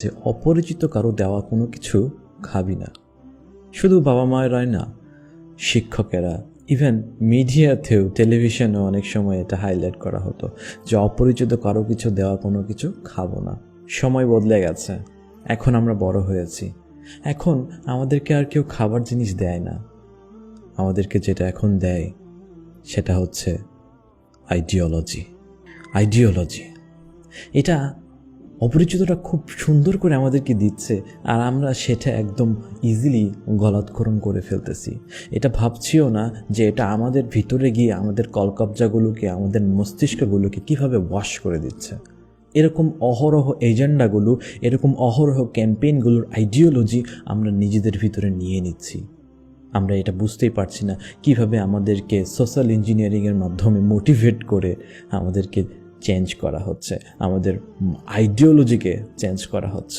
যে অপরিচিত কারো দেওয়া কোনো কিছু খাবি না। শুধু বাবা মায়েরাই না, শিক্ষকেরা, ইভেন মিডিয়াতেও, টেলিভিশনেও অনেক সময় এটা হাইলাইট করা হতো যে অপরিচিত কারো কিছু দেওয়া কোনো কিছু খাবো না। সময় বদলে গেছে, এখন আমরা বড় হয়েছি, এখন আমাদেরকে আর কেউ খাবার জিনিস দেয় না। আমাদেরকে যেটা এখন দেয় সেটা হচ্ছে আইডিওলজি। এটা অপরিচিতটা খুব সুন্দর করে আমাদেরকে দিচ্ছে, আর আমরা সেটা একদম ইজিলি গলাৎকরণ করে ফেলতেছি। এটা ভাবছিও না যে এটা আমাদের ভিতরে গিয়ে আমাদের কলকবজাগুলোকে, আমাদের মস্তিষ্কগুলোকে কিভাবে ওয়াশ করে দিচ্ছে। এরকম অহরহ এজেন্ডাগুলো, এরকম অহরহ ক্যাম্পেইনগুলোর আইডিওলজি আমরা নিজেদের ভিতরে নিয়ে নিচ্ছি। আমরা এটা বুঝতেই পারছি না কিভাবে আমাদেরকে সোশ্যাল ইঞ্জিনিয়ারিংয়ের মাধ্যমে মোটিভেট করে আমাদেরকে চেঞ্জ করা হচ্ছে, আমাদের আইডিওলজিকে চেঞ্জ করা হচ্ছে।